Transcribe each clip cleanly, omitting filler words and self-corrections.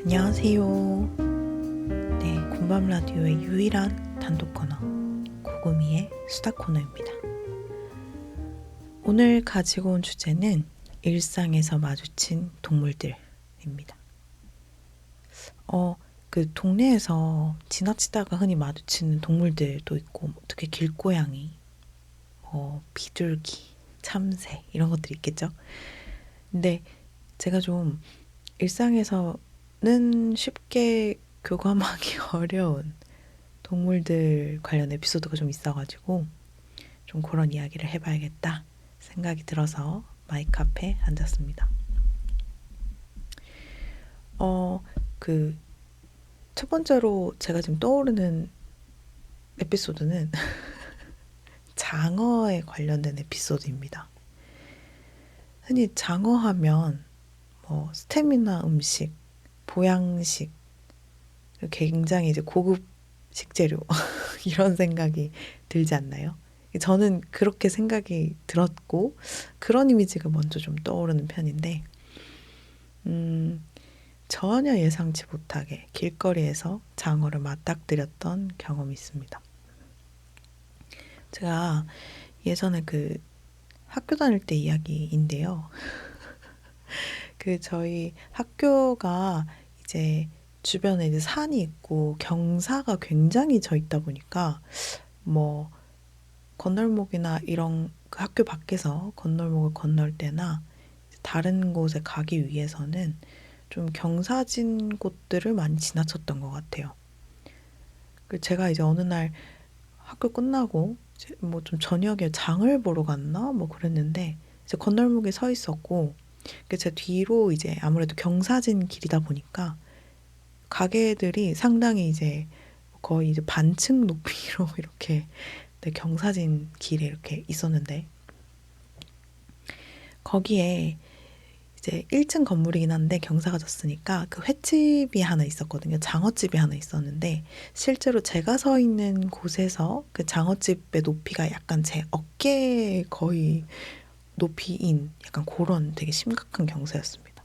안녕하세요. 네, 곰밤 라디오의 유일한 단독 코너 고구미의 수다 코너입니다. 오늘 가지고 온 주제는 일상에서 마주친 동물들입니다. 그 동네에서 지나치다가 흔히 마주치는 동물들도 있고, 특히 길고양이, 비둘기, 참새 이런 것들이 있겠죠. 근데 제가 좀 일상에서는 쉽게 교감하기 어려운 동물들 관련 에피소드가 좀 있어가지고 좀 그런 이야기를 해봐야겠다 생각이 들어서 마이크 앞에 앉았습니다. 첫 번째로 제가 지금 떠오르는 에피소드는 장어에 관련된 에피소드입니다. 흔히 장어하면 스테미나 음식, 보양식, 굉장히 이제 고급 식재료 이런 생각이 들지 않나요? 저는 그렇게 생각이 들었고 그런 이미지가 먼저 좀 떠오르는 편인데 전혀 예상치 못하게 길거리에서 장어를 맞닥뜨렸던 경험이 있습니다. 제가 예전에 학교 다닐 때 이야기인데요. 저희 학교가 이제 주변에 이제 산이 있고 경사가 굉장히 져 있다 보니까 건널목이나 이런 학교 밖에서 건널목을 건널 때나 다른 곳에 가기 위해서는 좀 경사진 곳들을 많이 지나쳤던 것 같아요. 제가 이제 어느 날 학교 끝나고 좀 저녁에 장을 보러 갔나 그랬는데 이제 건널목에 서 있었고 제 뒤로 이제 아무래도 경사진 길이다 보니까 가게들이 상당히 이제 거의 이제 반층 높이로 이렇게 경사진 길에 이렇게 있었는데 거기에 이제 1층 건물이긴 한데 경사가 졌으니까 그 횟집이 하나 있었거든요. 장어집이 하나 있었는데 실제로 제가 서 있는 곳에서 그 장어집의 높이가 약간 제 어깨 거의 높이인 약간 그런 되게 심각한 경사였습니다.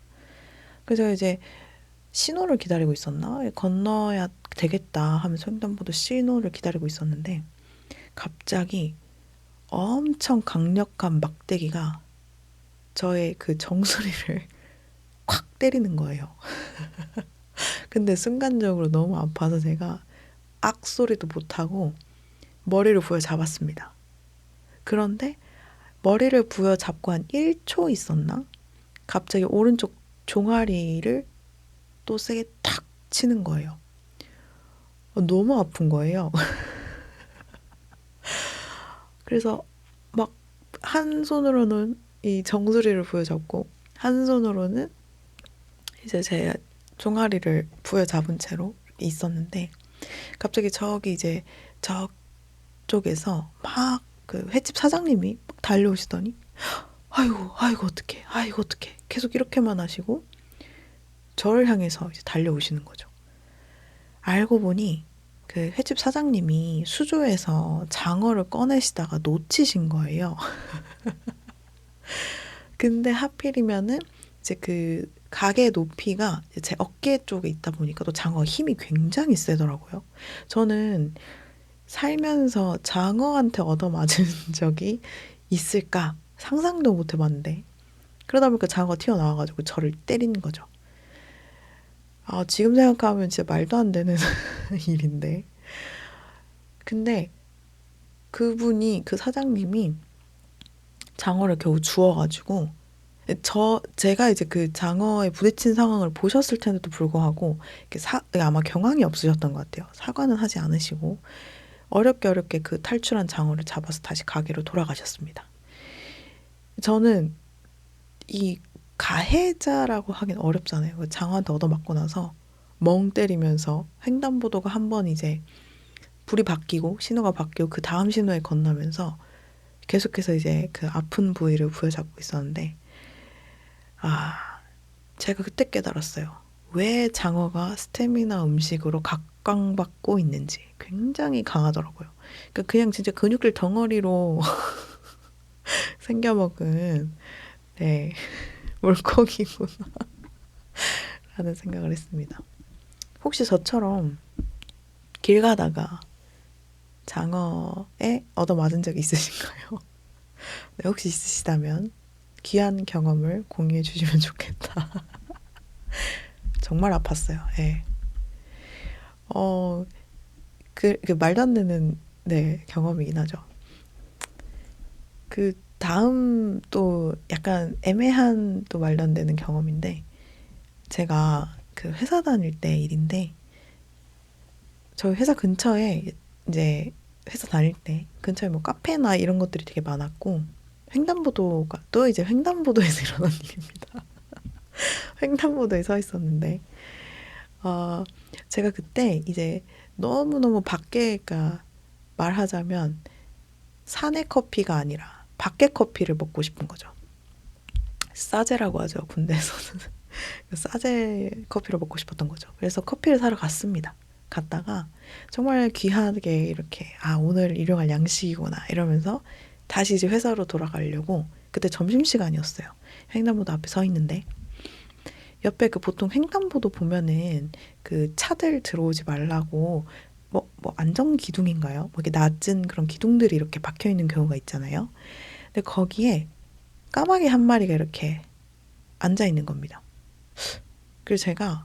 그래서 이제 신호를 기다리고 있었나? 건너야 되겠다 하면서 횡단보도 신호를 기다리고 있었는데 갑자기 엄청 강력한 막대기가 저의 그 정수리를 콱 때리는 거예요. 근데 순간적으로 너무 아파서 제가 악소리도 못하고 머리를 부여잡았습니다. 그런데 머리를 부여잡고 한 1초 있었나? 갑자기 오른쪽 종아리를 또 세게 탁 치는 거예요. 너무 아픈 거예요. 그래서 막 한 손으로는 이 정수리를 부여잡고 한 손으로는 이제 제 종아리를 부여잡은 채로 있었는데 갑자기 저기 이제 저쪽에서 막 그 횟집 사장님이 막 달려오시더니 아이고 어떡해 계속 이렇게만 하시고 저를 향해서 이제 달려오시는 거죠. 알고 보니 그 횟집 사장님이 수조에서 장어를 꺼내시다가 놓치신 거예요. 근데 하필이면은 이제 그 가게 높이가 제 어깨 쪽에 있다 보니까 또 장어가 힘이 굉장히 세더라고요. 저는 살면서 장어한테 얻어맞은 적이 있을까 상상도 못 해봤는데 그러다 보니까 장어가 튀어나와가지고 저를 때리는 거죠. 지금 생각하면 진짜 말도 안 되는 일인데 근데 그 사장님이 장어를 겨우 주워가지고 제가 이제 그 장어에 부딪힌 상황을 보셨을 텐데도 불구하고 아마 경황이 없으셨던 것 같아요. 사과는 하지 않으시고 어렵게 그 탈출한 장어를 잡아서 다시 가게로 돌아가셨습니다. 저는 이 가해자라고 하긴 어렵잖아요. 장어한테 얻어맞고 나서 멍 때리면서 횡단보도가 한 번 이제 불이 바뀌고 신호가 바뀌고 그 다음 신호에 건너면서 계속해서 이제 그 아픈 부위를 부여잡고 있었는데 제가 그때 깨달았어요. 왜 장어가 스태미나 음식으로 각광받고 있는지. 굉장히 강하더라고요. 그러니까 그냥 진짜 근육질 덩어리로 생겨먹은, 네, 물고기구나 라는 생각을 했습니다. 혹시 저처럼 길 가다가 장어에 얻어맞은 적 있으신가요? 네, 혹시 있으시다면 귀한 경험을 공유해 주시면 좋겠다. 정말 아팠어요. 예. 어, 그 말도 안 되는, 네, 경험이긴 하죠. 그 다음 또 약간 애매한 또 말도 안 되는 경험인데, 제가 그 회사 다닐 때 일인데, 저희 회사 근처에 이제 회사 다닐 때 근처에 뭐 카페나 이런 것들이 되게 많았고, 횡단보도가 또 이제 횡단보도에서 일어난 일입니다. 횡단보도에 서 있었는데, 어, 제가 그때 이제 너무너무 밖에, 그러니까 말하자면 사내 커피가 아니라 밖에 커피를 먹고 싶은 거죠. 싸제라고 하죠, 군대에서는. 싸제 커피를 먹고 싶었던 거죠. 그래서 커피를 사러 갔습니다. 갔다가 정말 귀하게 이렇게, 아, 오늘 일용할 양식이구나 이러면서 다시 이제 회사로 돌아가려고, 그때 점심시간이었어요. 횡단보도 앞에 서 있는데 옆에 그 보통 횡단보도 보면은 그 차들 들어오지 말라고 뭐 안전 기둥인가요? 뭐 이렇게 낮은 그런 기둥들이 이렇게 박혀 있는 경우가 있잖아요. 근데 거기에 까마귀 한 마리가 이렇게 앉아 있는 겁니다. 그래서 제가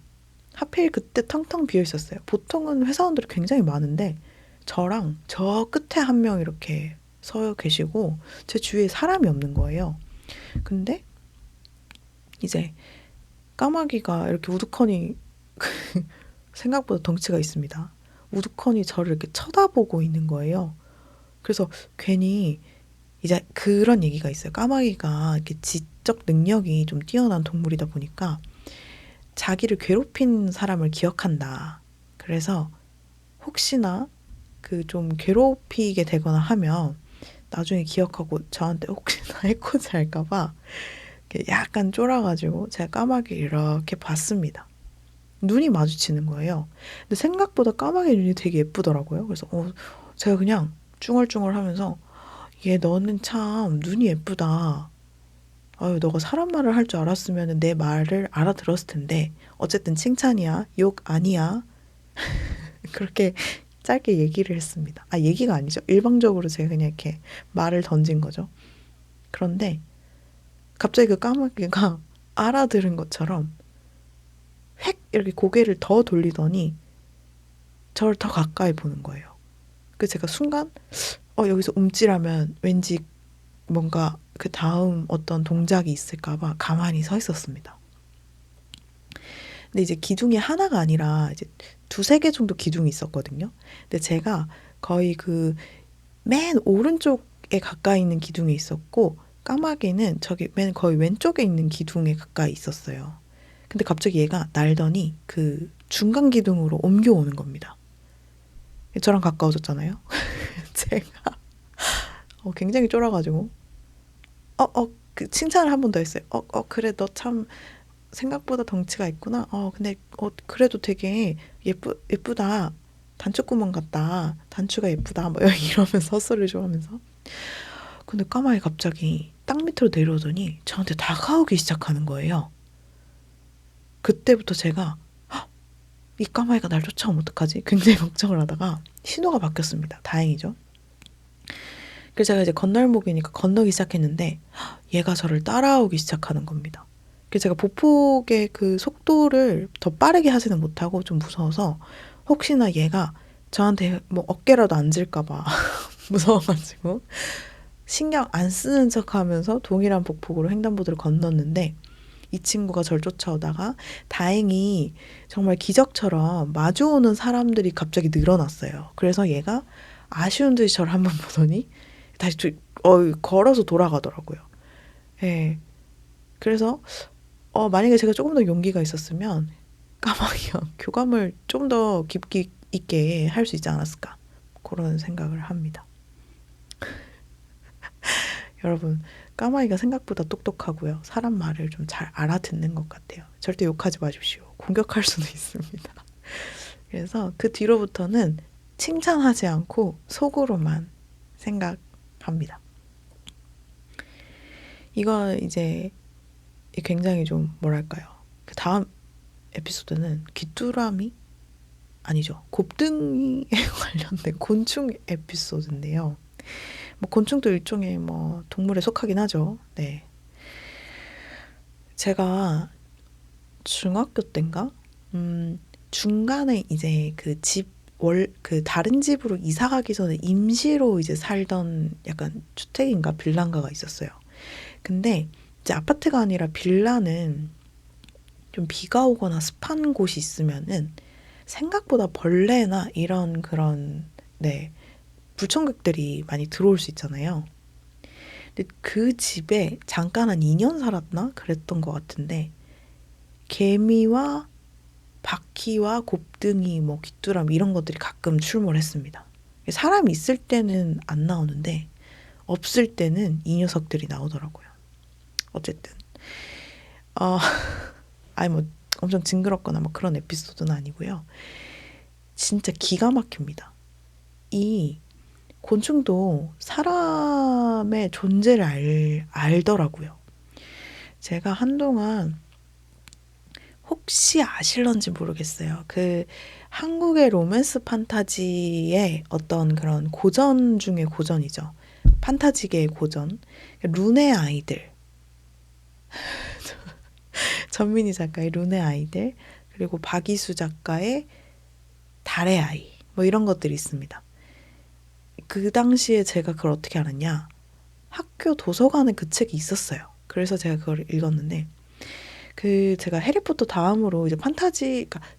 하필 그때 텅텅 비어 있었어요. 보통은 회사원들이 굉장히 많은데 저랑 저 끝에 한 명 이렇게 서 계시고 제 주위에 사람이 없는 거예요. 근데 이제 까마귀가 이렇게 우두커니 생각보다 덩치가 있습니다. 우두커니 저를 이렇게 쳐다보고 있는 거예요. 그래서 괜히 이제 그런 얘기가 있어요. 까마귀가 이렇게 지적 능력이 좀 뛰어난 동물이다 보니까 자기를 괴롭힌 사람을 기억한다. 그래서 혹시나 그 좀 괴롭히게 되거나 하면 나중에 기억하고 저한테 혹시나 해코지 할까봐 약간 쫄아가지고 제가 까마귀를 이렇게 봤습니다. 눈이 마주치는 거예요. 근데 생각보다 까마귀 눈이 되게 예쁘더라고요. 그래서 제가 그냥 쭝얼쭝얼 하면서, 얘 너는 참 눈이 예쁘다. 아유, 너가 사람 말을 할 줄 알았으면 내 말을 알아들었을 텐데 어쨌든 칭찬이야, 욕 아니야. 그렇게 짧게 얘기를 했습니다. 아, 얘기가 아니죠. 일방적으로 제가 그냥 이렇게 말을 던진 거죠. 그런데 갑자기 그 까마귀가 알아들은 것처럼 획 이렇게 고개를 더 돌리더니 저를 더 가까이 보는 거예요. 그래서 제가 순간 여기서 움찔하면 왠지 뭔가 그 다음 어떤 동작이 있을까 봐 가만히 서 있었습니다. 근데 이제 기둥이 하나가 아니라 이제 두세 개 정도 기둥이 있었거든요. 근데 제가 거의 그 맨 오른쪽에 가까이 있는 기둥에 있었고 까마귀는 저기 맨 거의 왼쪽에 있는 기둥에 가까이 있었어요. 근데 갑자기 얘가 날더니 그 중간 기둥으로 옮겨오는 겁니다. 저랑 가까워졌잖아요. 제가 굉장히 쫄아가지고 그 칭찬을 한 번 더 했어요. 그래, 너 참 생각보다 덩치가 있구나. 근데 그래도 되게 예쁘다. 단추구멍 같다. 단추가 예쁘다. 뭐 이러면서 헛소리를 좀 하면서. 근데 까마귀 갑자기 땅 밑으로 내려오더니 저한테 다가오기 시작하는 거예요. 그때부터 제가 이 까마귀가 날 쫓아오면 어떡하지? 굉장히 걱정을 하다가 신호가 바뀌었습니다. 다행이죠. 그래서 제가 이제 건널목이니까 건너기 시작했는데 얘가 저를 따라오기 시작하는 겁니다. 그래서 제가 보폭의 그 속도를 더 빠르게 하지는 못하고 좀 무서워서 혹시나 얘가 저한테 뭐 어깨라도 앉을까 봐 무서워가지고 신경 안 쓰는 척하면서 동일한 보폭으로 횡단보도를 건넜는데 이 친구가 저를 쫓아오다가 다행히 정말 기적처럼 마주오는 사람들이 갑자기 늘어났어요. 그래서 얘가 아쉬운 듯이 저를 한번 보더니 다시 걸어서 돌아가더라고요. 예. 그래서 만약에 제가 조금 더 용기가 있었으면 까마귀와 교감을 좀 더 깊이 있게 할 수 있지 않았을까, 그런 생각을 합니다. 여러분, 까마귀가 생각보다 똑똑하고요. 사람 말을 좀 잘 알아듣는 것 같아요. 절대 욕하지 마십시오. 공격할 수도 있습니다. 그래서 그 뒤로부터는 칭찬하지 않고 속으로만 생각합니다. 이거 이제 굉장히 좀 뭐랄까요. 그 다음 에피소드는 귀뚜라미? 아니죠. 곱등이에 관련된 곤충 에피소드인데요. 뭐 곤충도 일종의 뭐 동물에 속하긴 하죠. 네. 제가 중학교 때인가? 중간에 이제 그 다른 집으로 이사 가기 전에 임시로 이제 살던 약간 주택인가 빌라인가가 있었어요. 근데 이제 아파트가 아니라 빌라는 좀 비가 오거나 습한 곳이 있으면은 생각보다 벌레나 이런 그런, 네, 불청객들이 많이 들어올 수 있잖아요. 근데 그 집에 잠깐 한 2년 살았나? 그랬던 것 같은데, 개미와 바퀴와 곱등이, 뭐 귀뚜라미 이런 것들이 가끔 출몰했습니다. 사람이 있을 때는 안 나오는데, 없을 때는 이 녀석들이 나오더라고요. 어쨌든. 아니 뭐 엄청 징그럽거나 뭐 그런 에피소드는 아니고요. 진짜 기가 막힙니다. 이 곤충도 사람의 존재를 알더라고요. 제가 한동안 혹시 아실런지 모르겠어요. 그 한국의 로맨스 판타지의 어떤 그런 고전 중의 고전이죠. 판타지계의 고전. 룬의 아이들. 전민희 작가의 룬의 아이들. 그리고 박이수 작가의 달의 아이. 뭐 이런 것들이 있습니다. 그 당시에 제가 그걸 어떻게 알았냐? 학교 도서관에 그 책이 있었어요. 그래서 제가 그걸 읽었는데, 제가 해리포터 다음으로 이제 그러니까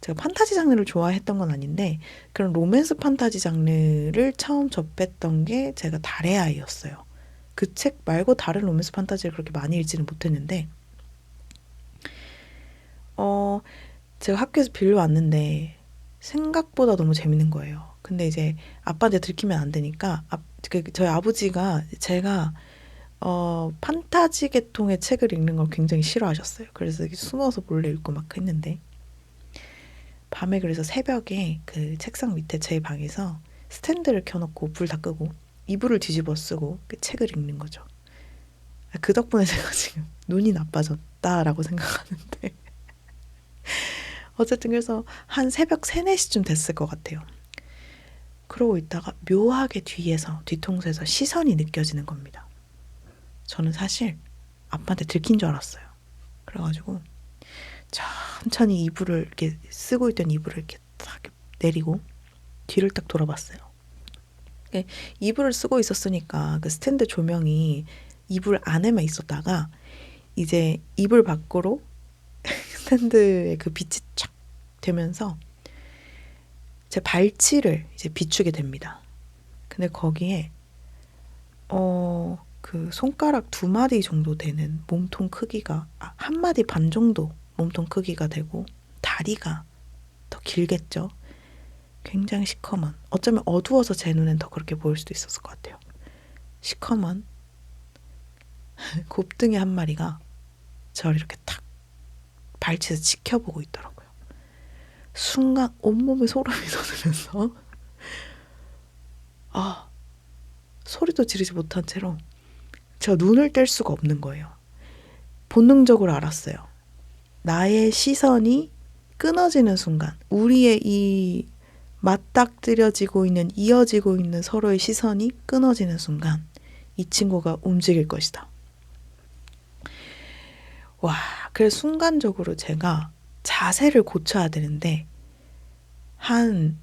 제가 판타지 장르를 좋아했던 건 아닌데, 그런 로맨스 판타지 장르를 처음 접했던 게 제가 달의 아이였어요. 그 책 말고 다른 로맨스 판타지를 그렇게 많이 읽지는 못했는데, 제가 학교에서 빌려왔는데, 생각보다 너무 재밌는 거예요. 근데 이제 아빠한테 들키면 안 되니까, 저희 아버지가 제가 판타지 계통의 책을 읽는 걸 굉장히 싫어하셨어요. 그래서 숨어서 몰래 읽고 막 했는데, 밤에 그래서 새벽에 그 책상 밑에 제 방에서 스탠드를 켜놓고 불 다 끄고 이불을 뒤집어 쓰고 그 책을 읽는 거죠. 그 덕분에 제가 지금 눈이 나빠졌다라고 생각하는데 어쨌든 그래서 한 새벽 3, 4시쯤 됐을 것 같아요. 그러고 있다가 묘하게 뒤통수에서 시선이 느껴지는 겁니다. 저는 사실 아빠한테 들킨 줄 알았어요. 그래가지고 천천히 이불을 이렇게 쓰고 있던 이불을 이렇게 딱 내리고 뒤를 딱 돌아봤어요. 이불을 쓰고 있었으니까 그 스탠드 조명이 이불 안에만 있었다가 이제 이불 밖으로 스탠드에 그 빛이 쫙 되면서 제 발치를 이제 비추게 됩니다. 근데 거기에 그 손가락 2마디 정도 되는 몸통 크기가 1마디 반 정도 몸통 크기가 되고 다리가 더 길겠죠. 굉장히 시커먼, 어쩌면 어두워서 제 눈엔 더 그렇게 보일 수도 있었을 것 같아요. 시커먼 곱등이 한 마리가 저를 이렇게 탁 발치에서 지켜보고 있더라고요. 순간 온몸에 소름이 돋으면서 소리도 지르지 못한 채로 제가 눈을 뗄 수가 없는 거예요. 본능적으로 알았어요. 나의 시선이 끊어지는 순간, 우리의 이 맞닥뜨려지고 있는, 이어지고 있는 서로의 시선이 끊어지는 순간 이 친구가 움직일 것이다. 와, 그래서 순간적으로 제가 자세를 고쳐야 되는데 한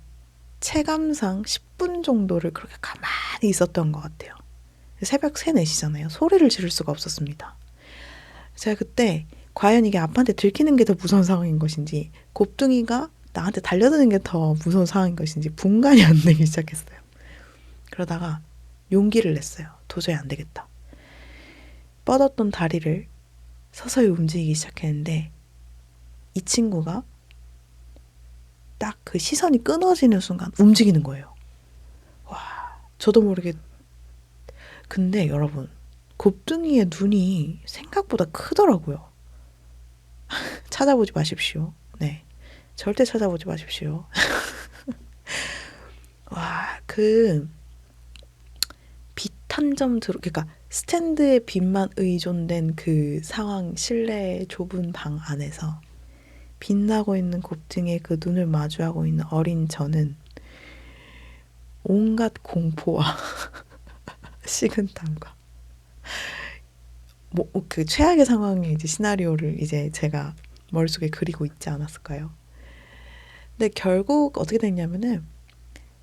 체감상 10분 정도를 그렇게 가만히 있었던 것 같아요. 새벽 3, 4시잖아요. 소리를 지를 수가 없었습니다. 제가 그때 과연 이게 아빠한테 들키는 게 더 무서운 상황인 것인지 곱둥이가 나한테 달려드는 게 더 무서운 상황인 것인지 분간이 안 되기 시작했어요. 그러다가 용기를 냈어요. 도저히 안 되겠다. 뻗었던 다리를 서서히 움직이기 시작했는데 이 친구가 딱 그 시선이 끊어지는 순간 움직이는 거예요. 와, 저도 모르게. 근데 여러분, 곱등이의 눈이 생각보다 크더라고요. 찾아보지 마십시오. 네. 절대 찾아보지 마십시오. 와, 빛 한 점 그러니까 스탠드의 빛만 의존된 그 상황, 실내 좁은 방 안에서 빛나고 있는 곱등이의 그 눈을 마주하고 있는 어린 저는 온갖 공포와 식은땀과 뭐 그 최악의 상황의 이제 시나리오를 이제 제가 머릿속에 그리고 있지 않았을까요? 근데 결국 어떻게 됐냐면은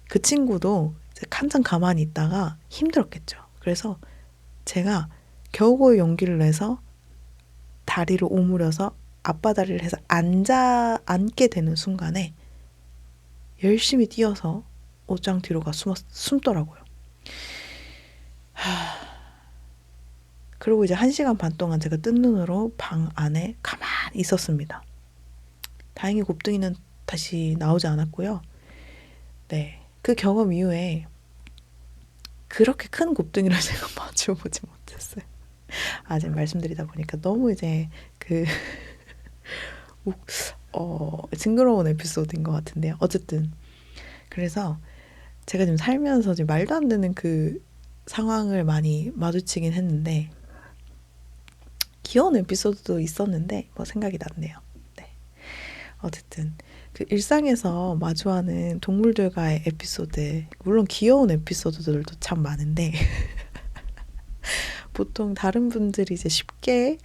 그 친구도 한참 가만히 있다가 힘들었겠죠. 그래서 제가 겨우고의 용기를 내서 다리를 오므려서 앞바다리를 해서 앉게 되는 순간에 열심히 뛰어서 옷장 뒤로 가 숨더라고요. 그리고 이제 1시간 반 동안 제가 뜬 눈으로 방 안에 가만히 있었습니다. 다행히 곱등이는 다시 나오지 않았고요. 네. 그 경험 이후에 그렇게 큰 곱등이를 제가 마주보지 못했어요. 지금 말씀드리다 보니까 너무 이제 징그러운 에피소드인 것 같은데요. 어쨌든 그래서 제가 지금 살면서 지금 말도 안 되는 그 상황을 많이 마주치긴 했는데 귀여운 에피소드도 있었는데 뭐 생각이 났네요. 네. 어쨌든 그 일상에서 마주하는 동물들과의 에피소드, 물론 귀여운 에피소드들도 참 많은데 보통 다른 분들이 이제 쉽게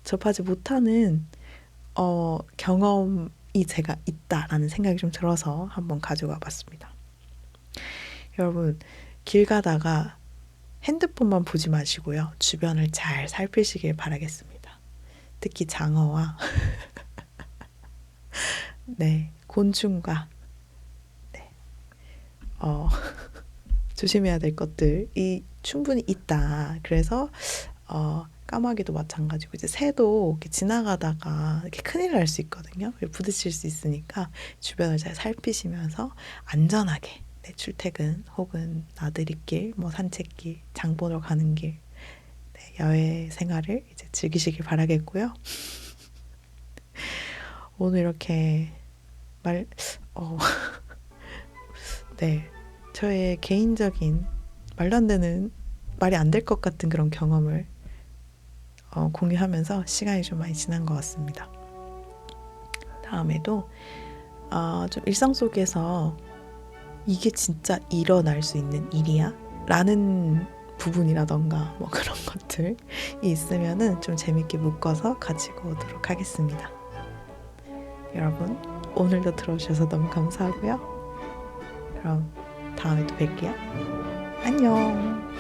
접하지 못하는 경험이 제가 있다라는 생각이 좀 들어서 한번 가져와 봤습니다. 여러분, 길 가다가 핸드폰만 보지 마시고요. 주변을 잘 살피시길 바라겠습니다. 특히 장어와 네, 곤충과 네, 조심해야 될 것들이 충분히 있다. 그래서 까마귀도 마찬가지고 이제 새도 이렇게 지나가다가 이렇게 큰일 날 수 있거든요. 부딪힐 수 있으니까 주변을 잘 살피시면서 안전하게 출퇴근 혹은 나들이길, 뭐 산책길, 장 보러 가는 길, 야외 생활을 이제 즐기시길 바라겠고요. 오늘 이렇게 네, 저의 개인적인 말도 안 되는 말이 안 될 것 같은 그런 경험을 공유하면서 시간이 좀 많이 지난 것 같습니다. 다음에도 좀 일상 속에서 이게 진짜 일어날 수 있는 일이야? 라는 부분이라던가 뭐 그런 것들이 있으면은 좀 재밌게 묶어서 가지고 오도록 하겠습니다. 여러분, 오늘도 들어주셔서 너무 감사하고요. 그럼 다음에 또 뵐게요. 안녕.